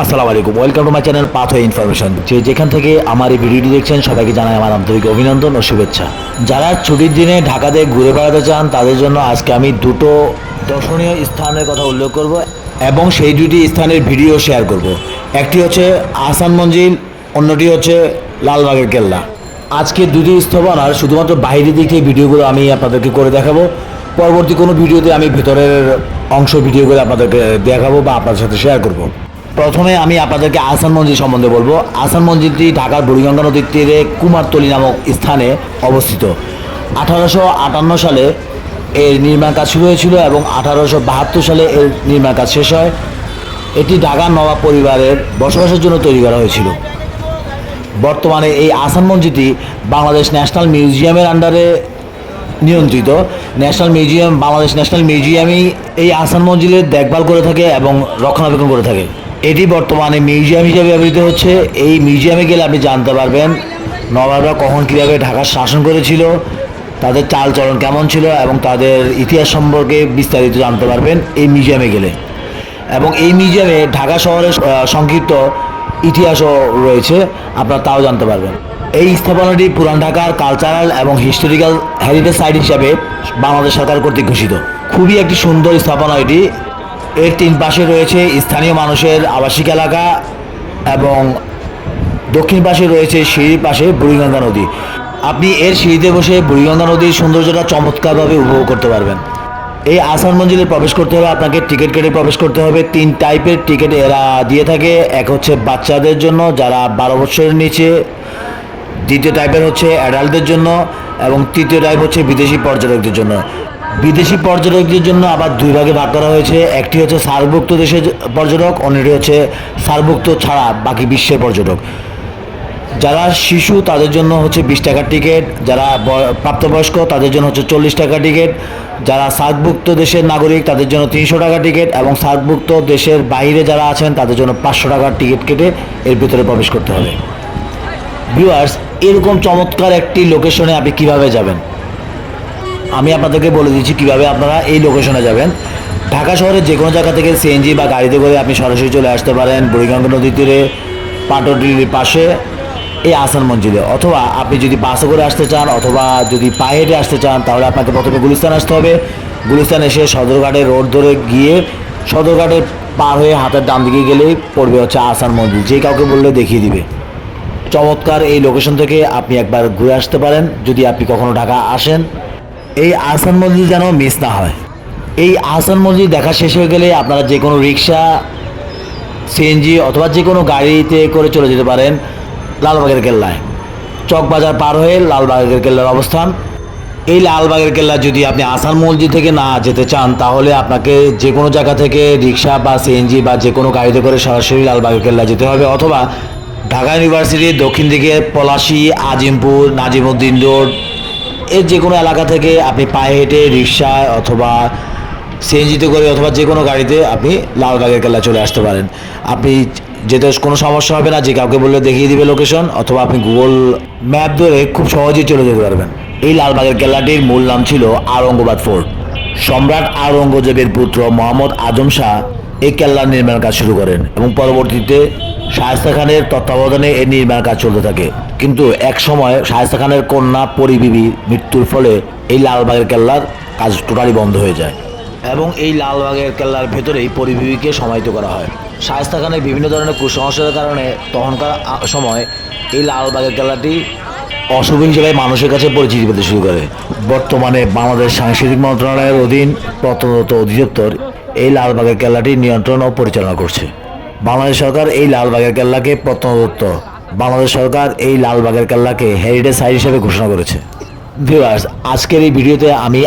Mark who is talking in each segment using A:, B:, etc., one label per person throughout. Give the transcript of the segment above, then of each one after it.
A: আসসালামু আলাইকুম, welcome to my channel pathway information. যেখান থেকে আমার এই ভিডিওটি দেখছেন সবাইকে জানাই আমার আন্তরিক অভিনন্দন ও শুভেচ্ছা। যারা ছুটির দিনে ঢাকাতে ঘুরে বেড়াতে চান তাদের জন্য আজকে আমি দুটো দর্শনীয় স্থানের কথা উল্লেখ করব এবং সেই দুটি স্থানের ভিডিও শেয়ার করব। একটি হচ্ছে আহসান মঞ্জিল, অন্যটি হচ্ছে লালবাগের কেল্লা। আজকে দুটি স্থাপনার শুধুমাত্র বাইরের দিক থেকে ভিডিওগুলো আমি আপনাদেরকে করে দেখাবো। পরবর্তী কোনো ভিডিওতে আমি ভেতরের অংশ ভিডিও করে আপনাদেরকে দেখাবো বা আপনাদের সাথে শেয়ার করব। প্রথমে আমি আপনাদেরকে আহসান মঞ্জিল সম্বন্ধে বলবো। আহসান মঞ্জিলটি ঢাকার বুড়িগঙ্গা নদীর তীরে কুমারতলী নামক স্থানে অবস্থিত। 1858 সালে এর নির্মাণ কাজ শুরু হয়েছিল এবং 1872 সালে এর নির্মাণ কাজ শেষ হয়। এটি ঢাকার নবাব পরিবারের বসবাসের জন্য তৈরি করা হয়েছিল। বর্তমানে এই আহসান মঞ্জিলটি বাংলাদেশ ন্যাশনাল মিউজিয়ামের আন্ডারে নিয়ন্ত্রিত। বাংলাদেশ ন্যাশনাল মিউজিয়ামই এই আহসান মঞ্জিলের দেখভাল করে থাকে এবং রক্ষণাবেক্ষণ করে থাকে। এটি বর্তমানে মিউজিয়াম হিসেবে ব্যবহৃত হচ্ছে। এই মিউজিয়ামে গেলে আপনি জানতে পারবেন নবাবরা কখন কীভাবে ঢাকা শাসন করেছিল, তাদের চালচলন কেমন ছিল এবং তাদের ইতিহাস সম্পর্কে বিস্তারিত জানতে পারবেন এই মিউজিয়ামে গেলে। এবং এই মিউজিয়ামে ঢাকা শহরের সংক্ষিপ্ত ইতিহাসও রয়েছে, আপনারা তাও জানতে পারবেন। এই স্থাপনাটি পুরান ঢাকার কালচারাল এবং হিস্টোরিক্যাল হেরিটেজ সাইট হিসাবে বাংলাদেশ সরকার কর্তৃক ঘোষিত। খুবই একটি সুন্দর স্থাপনা এটি। এর তিন পাশে রয়েছে স্থানীয় মানুষের আবাসিক এলাকা এবং দক্ষিণ পাশে রয়েছে সিঁড়ির পাশে বুড়িগঙ্গা নদী। আপনি এর সিঁড়িতে বসে বুড়িগঙ্গা নদীর সৌন্দর্যটা চমৎকারভাবে উপভোগ করতে পারবেন। এই আহসান মঞ্জিলে প্রবেশ করতে হলে আপনাকে টিকিট কেটে প্রবেশ করতে হবে। 3 টাইপের টিকিট এরা দিয়ে থাকে। এক হচ্ছে বাচ্চাদের জন্য যারা 12 বছরের নিচে, দ্বিতীয় টাইপের হচ্ছে অ্যাডাল্টদের জন্য এবং তৃতীয় টাইপ হচ্ছে বিদেশি পর্যটকদের জন্য। বিদেশি পর্যটকদের জন্য আবার 2 ভাগে ভাগ করা হয়েছে। একটি হচ্ছে সার্কভুক্ত দেশের পর্যটক, অন্যটি হচ্ছে সার্কভুক্ত ছাড়া বাকি বিশ্বের পর্যটক। যারা শিশু তাদের জন্য হচ্ছে 20 টাকার টিকিট, যারা প্রাপ্তবয়স্ক তাদের জন্য হচ্ছে 40 টাকা টিকিট, যারা সার্কভুক্ত দেশের নাগরিক তাদের জন্য 300 টাকা টিকিট এবং সার্কভুক্ত দেশের বাইরে যারা আছেন তাদের জন্য 500 টাকার টিকিট কেটে এর ভিতরে প্রবেশ করতে হবে। ভিউয়ার্স, এরকম চমৎকার একটি লোকেশনে আপনি কিভাবে যাবেন আমি আপনাদেরকে বলে দিচ্ছি কিভাবে আপনারা এই লোকেশনে যাবেন। ঢাকা শহরের যে কোনো জায়গা থেকে সিএনজি বা গাড়িতে করে আপনি সরাসরি চলে আসতে পারেন বুড়িগঙ্গা নদীর তীরে পাটডির পাশে এই আহসান মঞ্জিলে। অথবা আপনি যদি বাসে করে আসতে চান অথবা যদি পায়ে হেঁটে আসতে চান তাহলে আপনাকে প্রথমে গুলিস্তান আসতে হবে। গুলিস্তান এসে সদরঘাটের রোড ধরে গিয়ে সদরঘাটের পার হয়ে হাতের ডান দিকে গেলেই পড়বে হচ্ছে আহসান মঞ্জিল। যে কাউকে বললে দেখিয়ে দিবে। চমৎকার এই লোকেশন থেকে আপনি একবার ঘুরে আসতে পারেন যদি আপনি কখনো ঢাকা আসেন। এই আহসান মঞ্জিল যেন মিস না হয়। এই আহসান মঞ্জিল দেখা শেষ হয়ে গেলে আপনারা যে কোনো রিক্সা, সিএনজি অথবা যে কোনো গাড়িতে করে চলে যেতে পারেন লালবাগের কেল্লায়। চকবাজার পার হয়ে লালবাগের কেল্লার অবস্থান। এই লালবাগের কেল্লা যদি আপনি আহসান মঞ্জিল থেকে না যেতে চান তাহলে আপনাকে যে কোনো জায়গা থেকে রিক্সা বা সিএনজি বা যে কোনো গাড়িতে করে সরাসরি লালবাগের কেল্লা যেতে হবে। অথবা ঢাকা ইউনিভার্সিটির দক্ষিণ দিকে পলাশী, আজিমপুর, নাজিমউদ্দিন রোড এর যে কোনো এলাকা থেকে আপনি পায়ে হেঁটে রিক্সায় অথবা সিএনজিতে করে অথবা যে কোনো গাড়িতে আপনি লালবাগের কেল্লা চলে আসতে পারেন। আপনি যেতে কোনো সমস্যা হবে না, যে কাউকে বললে দেখিয়ে দিবে লোকেশন, অথবা আপনি গুগল ম্যাপ ধরে খুব সহজেই চলে যেতে পারবেন। এই লালবাগের কেল্লাটির মূল নাম ছিল আওরঙ্গাবাদ ফোর্ট। সম্রাট আওরঙ্গজেবের পুত্র মোহাম্মদ আজম শাহ এই কেল্লার নির্মাণ কাজ শুরু করেন এবং পরবর্তীতে শায়েস্তা খানের তত্ত্বাবধানে এর নির্মাণ কাজ চলতে থাকে। কিন্তু এক সময় শায়েস্তা খানের কন্যা পরী বিবির মৃত্যুর ফলে এই লালবাগের কেল্লার কাজ টোটালি বন্ধ হয়ে যায় এবং এই লালবাগের কেল্লার ভেতরেই পরী বিবিকে সমাহিত করা হয়। শায়েস্তা খানের বিভিন্ন ধরনের কুসংস্কারের কারণে তখনকার সময় এই লালবাগের কেল্লাটি অশুভ হিসেবে মানুষের কাছে পরিচিতি পেতে শুরু করে। বর্তমানে বাংলাদেশ সাংস্কৃতিক মন্ত্রণালয়ের অধীন প্রত্নতত্ত্ব অধিদপ্তর এই লালবাগের কেল্লাটি নিয়ন্ত্রণ ও পরিচালনা করছে। বাংলাদেশ সরকার এই লালবাগের কেল্লাকে বাংলাদেশ সরকার এই লালবাগের কেল্লাকে হেরিটেজ সাইট হিসেবে ঘোষণা করেছে। ভিউয়ার্স, আজকের এই ভিডিওতে আমি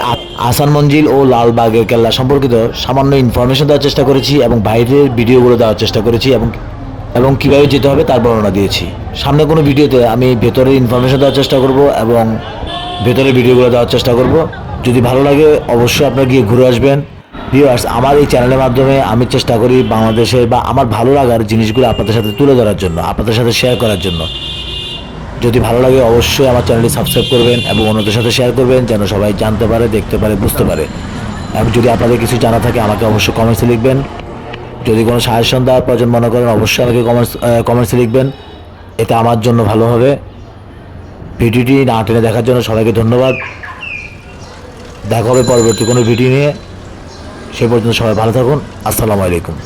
A: আহসান মঞ্জিল ও লালবাগের কেল্লা সম্পর্কিত সামান্য ইনফরমেশন দেওয়ার চেষ্টা করেছি এবং বাইরের ভিডিওগুলো দেওয়ার চেষ্টা করেছি এবং কীভাবে যেতে হবে তার বর্ণনা দিয়েছি। সামনে কোনো ভিডিওতে আমি ভেতরের ইনফরমেশন দেওয়ার চেষ্টা করব এবং ভেতরের ভিডিওগুলো দেওয়ার চেষ্টা করব। যদি ভালো লাগে অবশ্যই আপনারা গিয়ে ঘুরে আসবেন। ভিউয়ার্স, আমার এই চ্যানেলের মাধ্যমে আমি চেষ্টা করি বাংলাদেশের বা আমার ভালো লাগার জিনিসগুলো আপনাদের সাথে তুলে ধরার জন্য, আপনাদের সাথে শেয়ার করার জন্য। যদি ভালো লাগে অবশ্যই আমার চ্যানেলটি সাবস্ক্রাইব করবেন এবং অন্যদের সাথে শেয়ার করবেন যেন সবাই জানতে পারে, দেখতে পারে, বুঝতে পারে। এবং যদি আপনাদের কিছু জানা থাকে আমাকে অবশ্যই কমেন্টসে লিখবেন। যদি কোনো সাজেশন দেওয়ার প্রয়োজন মনে করেন অবশ্যই আমাকে কমেন্টসে লিখবেন, এতে আমার জন্য ভালো হবে। ভিডিওটি না টেনে দেখার জন্য সবাইকে ধন্যবাদ। দেখা হবে পরবর্তী কোনো ভিডিও নিয়ে, সে পর্যন্ত সবাই ভালো থাকুন। আসসালামু আলাইকুম।